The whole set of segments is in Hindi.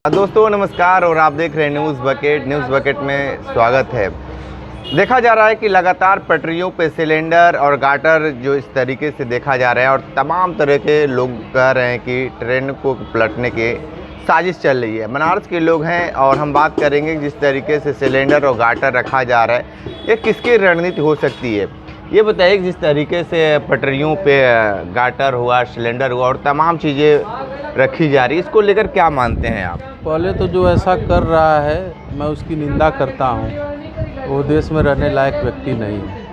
दोस्तों नमस्कार और आप देख रहे हैं न्यूज़ बकेट में स्वागत है। देखा जा रहा है कि लगातार पटरियों पे सिलेंडर और गाटर जो इस तरीके से देखा जा रहा है और तमाम तरह के लोग कह रहे हैं कि ट्रेन को पलटने के साजिश चल रही है। बनारस के लोग हैं और हम बात करेंगे जिस तरीके से सिलेंडर और गाटर रखा जा रहा है ये किसकी रणनीति हो सकती है। ये बताइए कि जिस तरीके से पटरियों पे गाटर हुआ, सिलेंडर हुआ और तमाम चीज़ें रखी जा रही है, इसको लेकर क्या मानते हैं आप? पहले तो जो ऐसा कर रहा है मैं उसकी निंदा करता हूँ। वो देश में रहने लायक व्यक्ति नहीं है,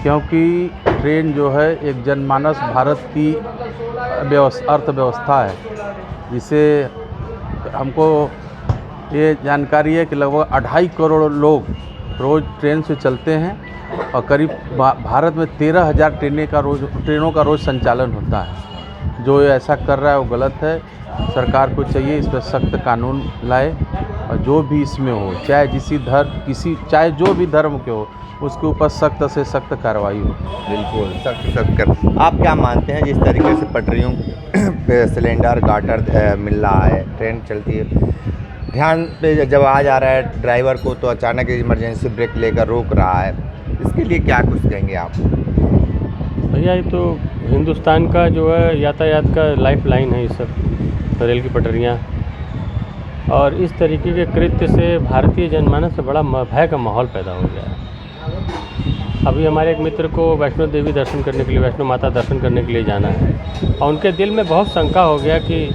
क्योंकि ट्रेन जो है एक जनमानस भारत की अर्थव्यवस्था है, जिसे हमको ये जानकारी है कि लगभग 2.5 करोड़ लोग रोज़ ट्रेन से चलते हैं और करीब भारत में 13,000 ट्रेनों का रोज़ संचालन होता है। जो ऐसा कर रहा है वो गलत है। सरकार को चाहिए इस पर सख्त कानून लाए और जो भी इसमें हो, चाहे जो भी धर्म के हो, उसके ऊपर सख्त से सख्त कार्रवाई हो। बिल्कुल सख्त कर। आप क्या मानते हैं जिस तरीके से पटरियों पे सिलेंडर गाटर मिल रहा है, ट्रेन चलती है, ध्यान पे जब आ जा रहा है ड्राइवर को तो अचानक इमरजेंसी ब्रेक लेकर रोक रहा है, इसके लिए क्या कुछ कहेंगे आप? भैया ये तो हिंदुस्तान का जो है यातायात का लाइफ लाइन है, ये सब रेल की पटरियाँ, और इस तरीके के कृत्य से भारतीय जनमानस से बड़ा भय का माहौल पैदा हो गया है। अभी हमारे एक मित्र को वैष्णो देवी दर्शन करने के लिए, वैष्णो माता दर्शन करने के लिए जाना है और उनके दिल में बहुत शंका हो गया कि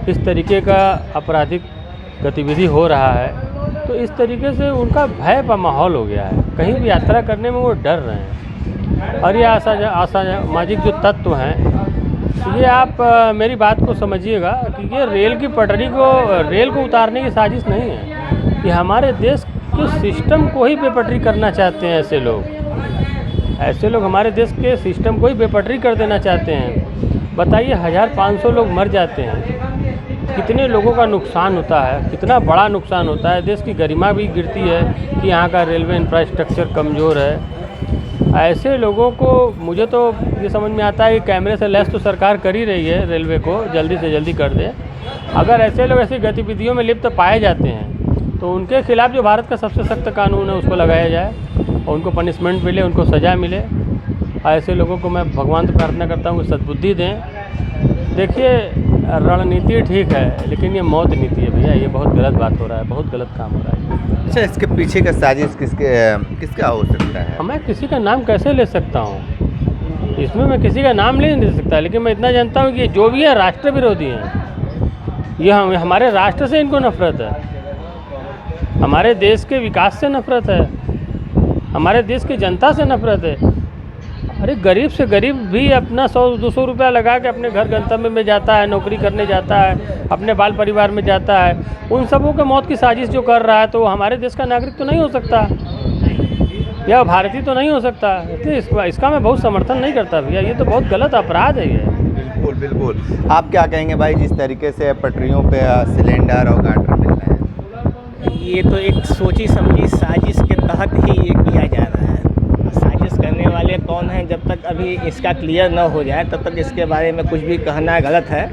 इस तरीके का आपराधिक गतिविधि हो रहा है, तो इस तरीके से उनका भय का माहौल हो गया है। कहीं भी यात्रा करने में वो डर रहे हैं। और ये असामाजिक जो तत्व हैं, ये आप मेरी बात को समझिएगा कि ये रेल को उतारने की साजिश नहीं है। ये हमारे देश के सिस्टम को ही बेपटरी करना चाहते हैं। ऐसे लोग हमारे देश के सिस्टम को ही बेपटरी कर देना चाहते हैं। बताइए 1500 लोग मर जाते हैं, कितने लोगों का नुकसान होता है, कितना बड़ा नुकसान होता है। देश की गरिमा भी गिरती है कि यहाँ का रेलवे इंफ्रास्ट्रक्चर कमज़ोर है। ऐसे लोगों को मुझे तो ये समझ में आता है कि कैमरे से लैस तो सरकार कर ही रही है, रेलवे को जल्दी से जल्दी कर दे। अगर ऐसे लोग ऐसी गतिविधियों में लिप्त पाए जाते हैं तो उनके खिलाफ़ जो भारत का सबसे सख्त कानून है उसको लगाया जाए और उनको पनिशमेंट मिले, उनको सज़ा मिले। ऐसे लोगों को मैं भगवान से प्रार्थना करता हूँ कि सद्बुद्धि दें। देखिए रणनीति ठीक है, लेकिन ये मौत नीति है भैया, ये बहुत गलत बात हो रहा है, बहुत गलत काम हो रहा है। अच्छा, इसके पीछे का साजिश किसका हो सकता है? मैं किसी का नाम कैसे ले सकता हूँ, इसमें मैं किसी का नाम नहीं ले सकता, लेकिन मैं इतना जानता हूँ कि जो भी है राष्ट्र विरोधी हैं। ये हमारे राष्ट्र से इनको नफरत है, हमारे देश के विकास से नफरत है, हमारे देश की जनता से नफरत है। अरे गरीब से गरीब भी अपना 100-200 रुपया लगा के अपने घर गंतव्य में जाता है, नौकरी करने जाता है, अपने बाल परिवार में जाता है। उन सबों के मौत की साजिश जो कर रहा है तो हमारे देश का नागरिक तो नहीं हो सकता या भारतीय तो नहीं हो सकता। इसलिए इसका मैं बहुत समर्थन नहीं करता भैया, ये तो बहुत गलत अपराध है ये। बिल्कुल। आप क्या कहेंगे भाई जिस तरीके से पटरियों पे सिलेंडर और गाटर मिल रहे हैं? ये तो एक सोची समझी साजिश के तहत ही ये किया जा रहा है। साजिश करने वाले कौन हैं, जब तक अभी इसका क्लियर न हो जाए तब तक इसके बारे में कुछ भी कहना गलत है।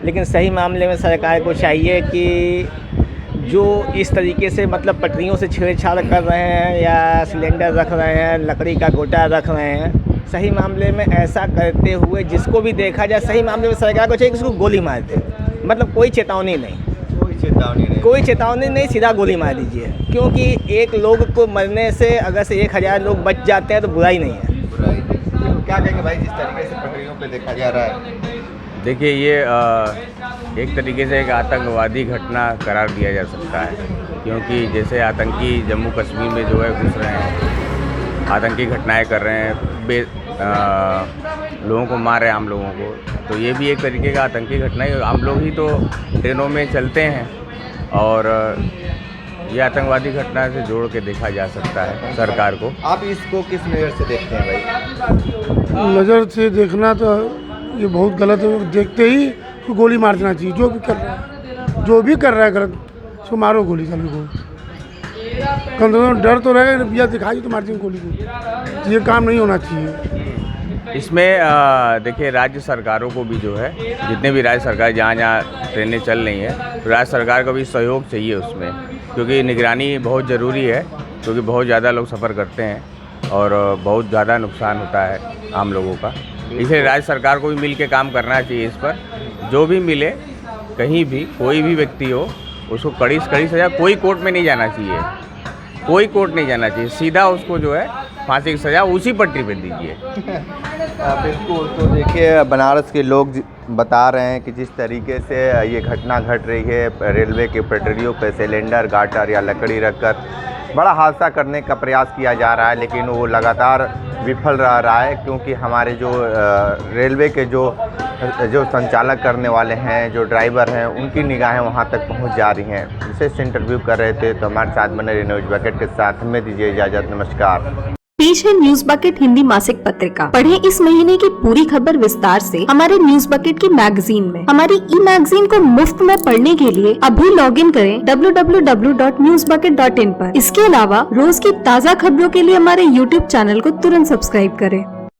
लेकिन सही मामले में सरकार को चाहिए कि जो इस तरीके से मतलब पटरियों से छेड़छाड़ कर रहे हैं या सिलेंडर रख रहे हैं, लकड़ी का गोटा रख रहे हैं, सही मामले में ऐसा करते हुए जिसको भी देखा जाए, सही मामले में सरकार को चाहिए कि उसको गोली मार दे। मतलब कोई चेतावनी नहीं, सीधा गोली मार दीजिए। क्योंकि एक लोग को मरने से अगर से 1000 लोग बच जाते हैं तो बुराई नहीं है। क्या कहेंगे भाई जिस तरीके से पटरियों पे देखा जा रहा है? देखिए ये एक तरीके से एक आतंकवादी घटना करार दिया जा सकता है, क्योंकि जैसे आतंकी जम्मू कश्मीर में जो है घुस रहे हैं, आतंकी घटनाएं कर रहे हैं, लोगों को मार रहे हैं, आम लोगों को, तो ये भी एक तरीके का आतंकी घटना है। आम लोग ही तो ट्रेनों में चलते हैं और ये आतंकवादी घटना से जोड़ के देखा जा सकता है सरकार को। आप इसको किस नज़र से देखते हैं भाई? नज़र से देखना तो ये बहुत गलत है। देखते ही तो गोली मार देना चाहिए। जो भी कर रहा है गलत, उसको मारो गोली, चलो को कम से कम डर तो रहेगा। भैया दिखाई तो मार देंगे गोली को, ये काम नहीं होना चाहिए। इसमें देखिए राज्य सरकारों को भी जो है, जितने भी राज्य सरकार जहाँ जहाँ ट्रेनें चल रही हैं, तो राज्य सरकार को भी सहयोग चाहिए उसमें, क्योंकि निगरानी बहुत ज़रूरी है, क्योंकि बहुत ज़्यादा लोग सफ़र करते हैं और बहुत ज़्यादा नुकसान होता है आम लोगों का। इसलिए राज्य सरकार को भी मिल के काम करना चाहिए इस पर। जो भी मिले, कहीं भी कोई भी व्यक्ति हो, उसको कड़ी से कड़ी सज़ा, कोई कोर्ट में नहीं जाना चाहिए, कोई कोर्ट नहीं जाना चाहिए, सीधा उसको जो है फांसी की सज़ा उसी पटरी पे दीजिए। बिल्कुल। तो देखिए बनारस के लोग बता रहे हैं कि जिस तरीके से ये घटना घट रही है, रेलवे के पटरियों पे सिलेंडर, गाटर या लकड़ी रखकर बड़ा हादसा करने का प्रयास किया जा रहा है, लेकिन वो लगातार विफल रहा है, क्योंकि हमारे जो रेलवे के जो संचालक करने वाले हैं, जो ड्राइवर हैं, उनकी निगाहें वहां तक पहुंच जा रही हैं। विशेष इंटरव्यू कर रहे थे, तो हमारे साथ बने रहे न्यूज़ बकेट के साथ। हमें दीजिए इजाज़त, नमस्कार। पेश है न्यूज बकेट हिंदी मासिक पत्रिका। पढ़ें इस महीने की पूरी खबर विस्तार से हमारे न्यूज बकेट की मैगजीन में। हमारी ई मैगजीन को मुफ्त में पढ़ने के लिए अभी लॉगिन करें www.newsbucket.in पर। इसके अलावा रोज की ताज़ा खबरों के लिए हमारे YouTube चैनल को तुरंत सब्सक्राइब करें।